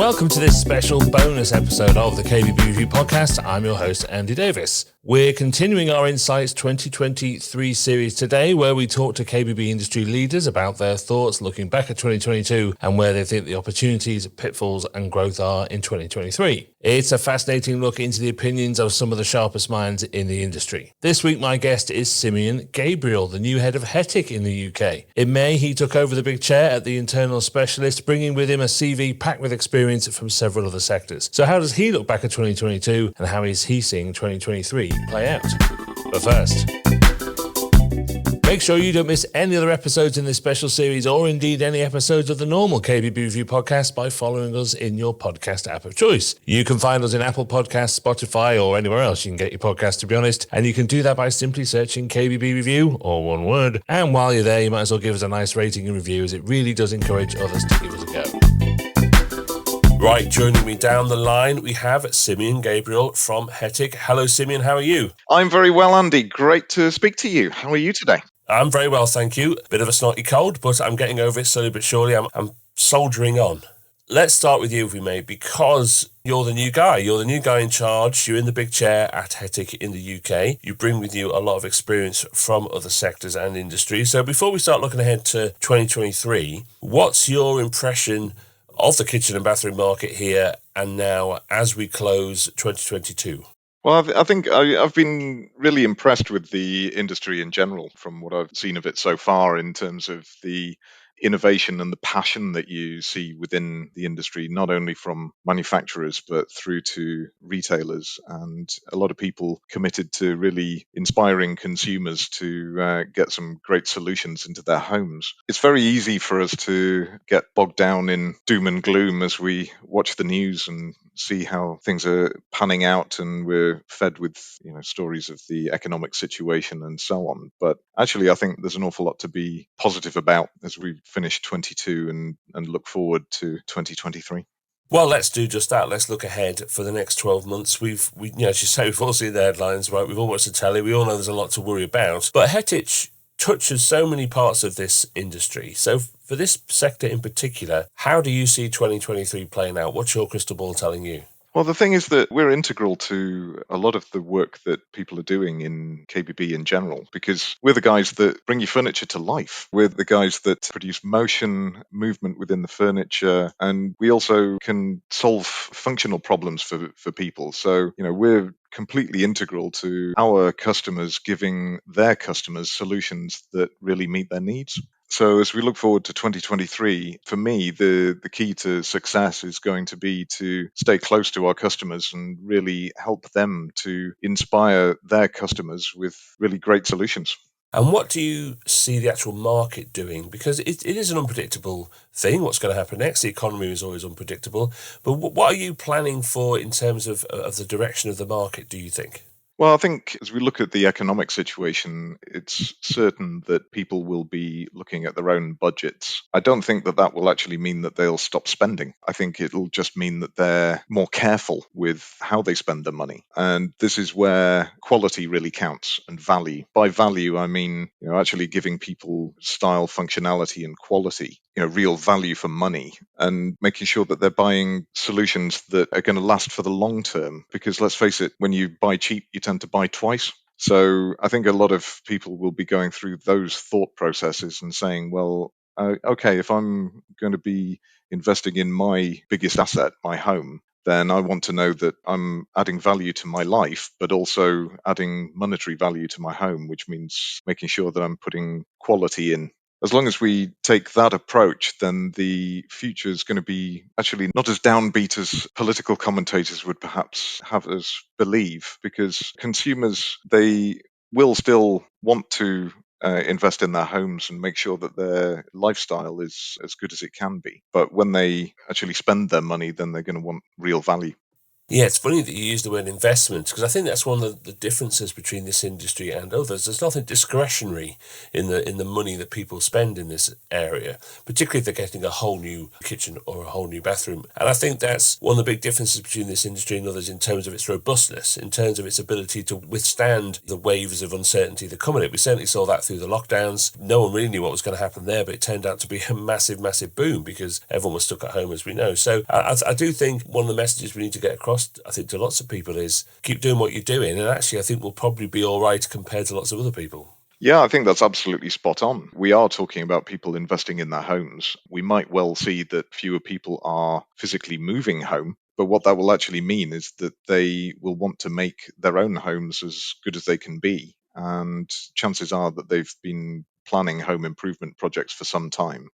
Welcome to this special bonus episode of the KBB Review podcast. I'm your host, Andy Davies. We're continuing our Insights 2023 series today, where we talk to KBB industry leaders about their thoughts looking back at 2022 and where they think the opportunities, pitfalls and growth are in 2023. It's a fascinating look into the opinions of some of the sharpest minds in the industry. This week, my guest is Simeon Gabriel, the new head of Hettich in the UK. In May, he took over the big chair at the internal specialist, bringing with him a CV packed with experience from several other sectors. So how does he look back at 2022 and how is he seeing 2023 play out? But first, make sure you don't miss any other episodes in this special series or indeed any episodes of the normal KBB Review podcast by following us in your podcast app of choice. You can find us in Apple Podcasts, Spotify or anywhere else you can get your podcast, to be honest, and you can do that by simply searching KBB Review, or one word, and while you're there you might as well give us a nice rating and review, as it really does encourage others to give us a go. Right, joining me down the line, we have Simeon Gabriel from Hettich. Hello, Simeon. How are you? I'm very well, Andy. Great to speak to you. How are you today? I'm very well, thank you. Bit of a snotty cold, but I'm getting over it slowly but surely. I'm soldiering on. Let's start with you, if we may, because you're the new guy. You're the new guy in charge. You're in the big chair at Hettich in the UK. You bring with you a lot of experience from other sectors and industries. So before we start looking ahead to 2023, what's your impression of the kitchen and bathroom market here and now as we close 2022? Well, I think I've been really impressed with the industry in general from what I've seen of it so far, in terms of the innovation and the passion that you see within the industry, not only from manufacturers but through to retailers, and a lot of people committed to really inspiring consumers to get some great solutions into their homes. It's very easy for us to get bogged down in doom and gloom as we watch the news and see how things are panning out, and we're fed with stories of the economic situation and so on. But actually, I think there's an awful lot to be positive about as we finish 22 and look forward to 2023. Well, let's do just that. Let's look ahead for the next 12 months. We as you say, we've all seen the headlines, right? We've all watched the telly. We all know there's a lot to worry about. But Hettich touches so many parts of this industry. So for this sector in particular, how do you see 2023 playing out? What's your crystal ball telling you? Well, the thing is that we're integral to a lot of the work that people are doing in KBB in general, because we're the guys that bring your furniture to life. We're the guys that produce motion, movement within the furniture, and we also can solve functional problems for people. So, we're completely integral to our customers, giving their customers solutions that really meet their needs. So as we look forward to 2023, for me, the key to success is going to be to stay close to our customers and really help them to inspire their customers with really great solutions. And what do you see the actual market doing? Because it is an unpredictable thing. What's going to happen next? The economy is always unpredictable. But what are you planning for in terms of the direction of the market, do you think? Well, I think as we look at the economic situation, it's certain that people will be looking at their own budgets. I don't think that will actually mean that they'll stop spending. I think it'll just mean that they're more careful with how they spend their money. And this is where quality really counts, and value. By value, I mean, actually giving people style, functionality and quality, real value for money, and making sure that they're buying solutions that are going to last for the long term. Because let's face it, when you buy cheap, you tend to buy twice. So I think a lot of people will be going through those thought processes and saying, well, okay, if I'm going to be investing in my biggest asset, my home, then I want to know that I'm adding value to my life, but also adding monetary value to my home, which means making sure that I'm putting quality in. As long as we take that approach, then the future is going to be actually not as downbeat as political commentators would perhaps have us believe, because consumers, they will still want to invest in their homes and make sure that their lifestyle is as good as it can be. But when they actually spend their money, then they're going to want real value. Yeah, it's funny that you use the word investment, because I think that's one of the differences between this industry and others. There's nothing discretionary in the money that people spend in this area, particularly if they're getting a whole new kitchen or a whole new bathroom. And I think that's one of the big differences between this industry and others in terms of its robustness, in terms of its ability to withstand the waves of uncertainty that come in it. We certainly saw that through the lockdowns. No one really knew what was going to happen there, but it turned out to be a massive, massive boom because everyone was stuck at home, as we know. So I do think one of the messages we need to get across, I think, to lots of people is keep doing what you're doing. And actually, I think we'll probably be all right compared to lots of other people. Yeah, I think that's absolutely spot on. We are talking about people investing in their homes. We might well see that fewer people are physically moving home, but what that will actually mean is that they will want to make their own homes as good as they can be. And chances are that they've been planning home improvement projects for some time,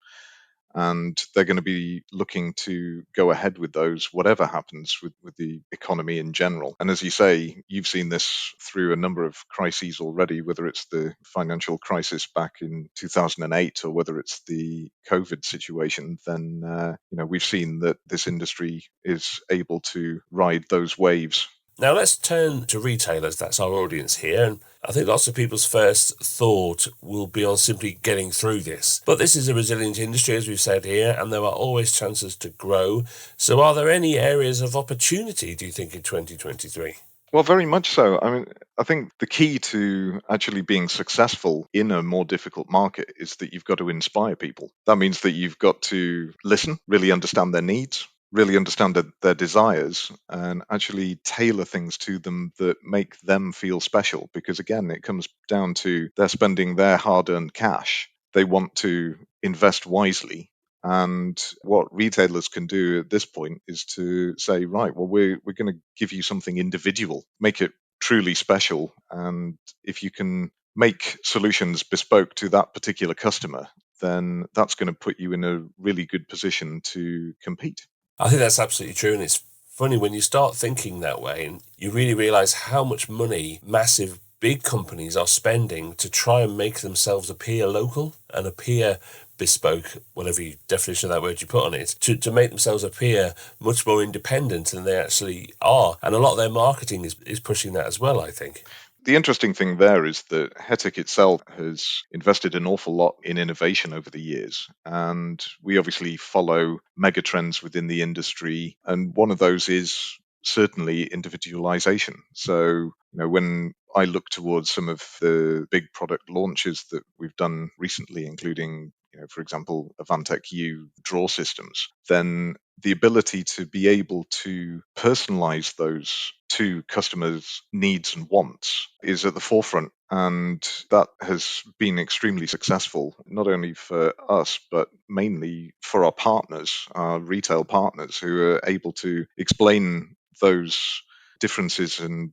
and they're going to be looking to go ahead with those, whatever happens with the economy in general. And as you say, you've seen this through a number of crises already, whether it's the financial crisis back in 2008 or whether it's the COVID situation. Then we've seen that this industry is able to ride those waves. Now let's turn to retailers. That's our audience here. And I think lots of people's first thought will be on simply getting through this. But this is a resilient industry, as we've said here, and there are always chances to grow. So are there any areas of opportunity, do you think, in 2023? Well, very much so. I mean, I think the key to actually being successful in a more difficult market is that you've got to inspire people. That means that you've got to listen, really understand their needs, really understand their desires, and actually tailor things to them that make them feel special. Because again, it comes down to they're spending their hard earned cash. They want to invest wisely, and what retailers can do at this point is to say, right, well, we're going to give you something individual, make it truly special. And if you can make solutions bespoke to that particular customer, then that's going to put you in a really good position to compete. I think that's absolutely true. And it's funny when you start thinking that way and you really realize how much money massive big companies are spending to try and make themselves appear local and appear bespoke, whatever definition of that word you put on it, to make themselves appear much more independent than they actually are. And a lot of their marketing is pushing that as well, I think. The interesting thing there is that Hettich itself has invested an awful lot in innovation over the years. And we obviously follow megatrends within the industry. And one of those is certainly individualization. So, when I look towards some of the big product launches that we've done recently, including for example, Avantec U drawer systems, then the ability to be able to personalize those to customers' needs and wants is at the forefront. And that has been extremely successful, not only for us, but mainly for our partners, our retail partners, who are able to explain those differences and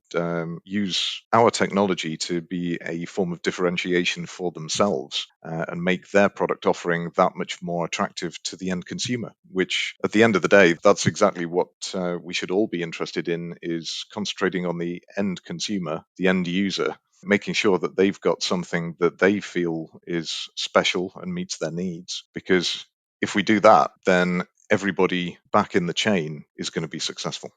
use our technology to be a form of differentiation for themselves and make their product offering that much more attractive to the end consumer, which at the end of the day, that's exactly what we should all be interested in, is concentrating on the end consumer, the end user, making sure that they've got something that they feel is special and meets their needs. Because if we do that, then everybody back in the chain is going to be successful.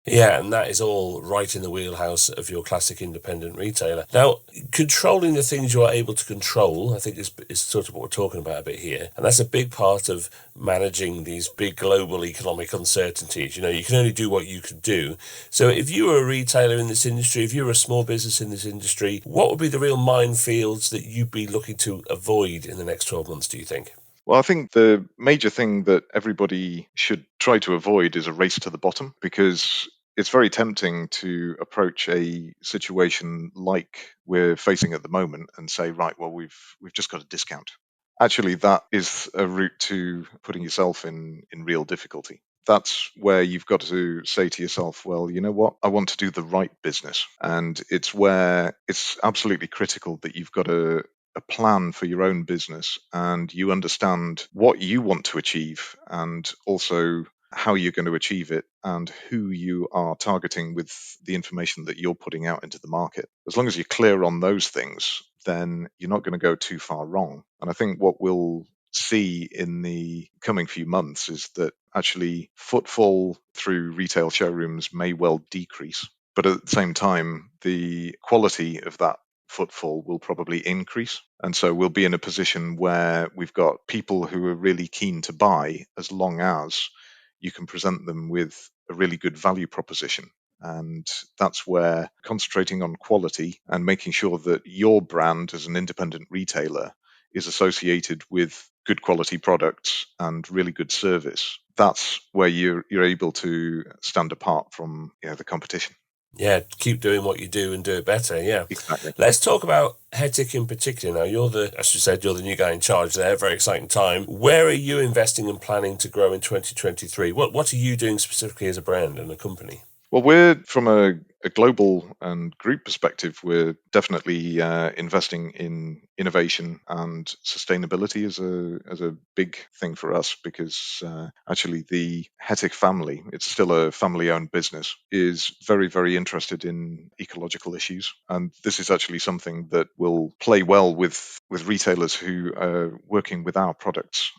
Yeah, and that is all right in the wheelhouse of your classic independent retailer. Now, controlling the things you are able to control, I think is sort of what we're talking about a bit here. And that's a big part of managing these big global economic uncertainties. You can only do what you can do. So if you were a retailer in this industry, if you were a small business in this industry, what would be the real minefields that you'd be looking to avoid in the next 12 months, do you think? Well, I think the major thing that everybody should try to avoid is a race to the bottom, because it's very tempting to approach a situation like we're facing at the moment and say, right, well, we've just got a discount. Actually, that is a route to putting yourself in real difficulty. That's where you've got to say to yourself, well, you know what? I want to do the right business. And it's where it's absolutely critical that you've got a plan for your own business and you understand what you want to achieve and also how you're going to achieve it and who you are targeting with the information that you're putting out into the market. As long as you're clear on those things, then you're not going to go too far wrong. And I think what we'll see in the coming few months is that actually footfall through retail showrooms may well decrease. But at the same time, the quality of that footfall will probably increase. And so we'll be in a position where we've got people who are really keen to buy, as long as you can present them with a really good value proposition. And that's where concentrating on quality and making sure that your brand as an independent retailer is associated with good quality products and really good service. That's where you're able to stand apart from the competition. Yeah, keep doing what you do and do it better. Yeah, exactly. Let's talk about Hettich in particular. Now, as you said, you're the new guy in charge there. Very exciting time. Where are you investing and planning to grow in 2023? What are you doing specifically as a brand and a company? Well, we're from a global and group perspective, we're definitely investing in innovation and sustainability as a big thing for us, because actually the Hettich family, it's still a family-owned business, is very, very interested in ecological issues. And this is actually something that will play well with retailers who are working with our products,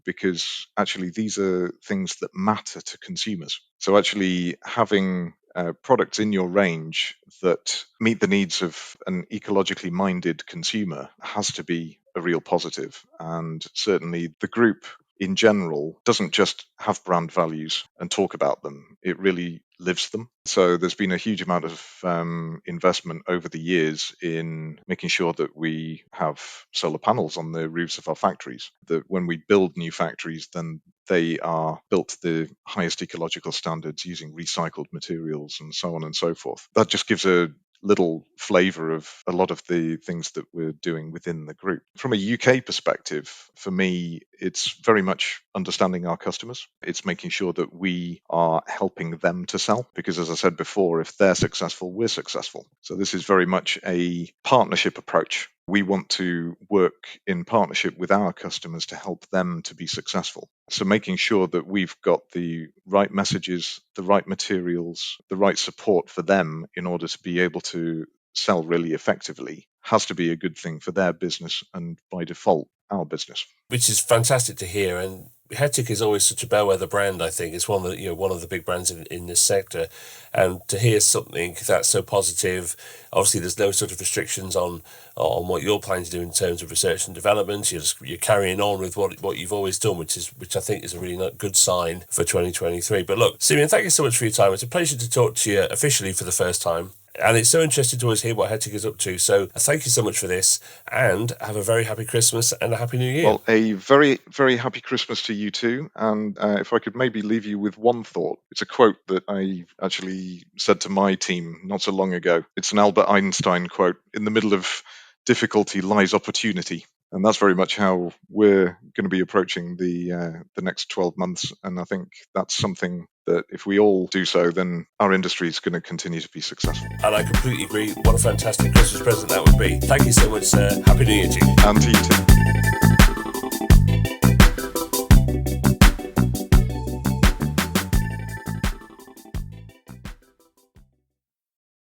because actually these are things that matter to consumers. So actually having products in your range that meet the needs of an ecologically minded consumer has to be a real positive. And certainly the group in general doesn't just have brand values and talk about them, it really lives them. So there's been a huge amount of investment over the years in making sure that we have solar panels on the roofs of our factories, that when we build new factories, then they are built to the highest ecological standards using recycled materials and so on and so forth. That just gives a little flavor of a lot of the things that we're doing within the group. From a UK perspective, for me, it's very much understanding our customers. It's making sure that we are helping them to sell, because as I said before, if they're successful, we're successful. So this is very much a partnership approach. We want to work in partnership with our customers to help them to be successful. So making sure that we've got the right messages, the right materials, the right support for them in order to be able to sell really effectively has to be a good thing for their business and by default our business. Which is fantastic to hear. And Hettich is always such a bellwether brand. I think it's one of the big brands in this sector, and to hear something that's so positive. Obviously, there's no sort of restrictions on what you're planning to do in terms of research and development. You're carrying on with what you've always done, which I think is a really good sign for 2023. But look, Simeon, thank you so much for your time. It's a pleasure to talk to you officially for the first time. And it's so interesting to always hear what Hettich is up to. So thank you so much for this, and have a very happy Christmas and a happy New Year. Well, a very, very happy Christmas to you too. And if I could maybe leave you with one thought, it's a quote that I actually said to my team not so long ago. It's an Albert Einstein quote: "In the middle of difficulty lies opportunity." And that's very much how we're going to be approaching the next 12 months. And I think that's something that if we all do so, then our industry is going to continue to be successful. And I completely agree. What a fantastic Christmas present that would be. Thank you so much, sir. Happy New Year to you. And to you too.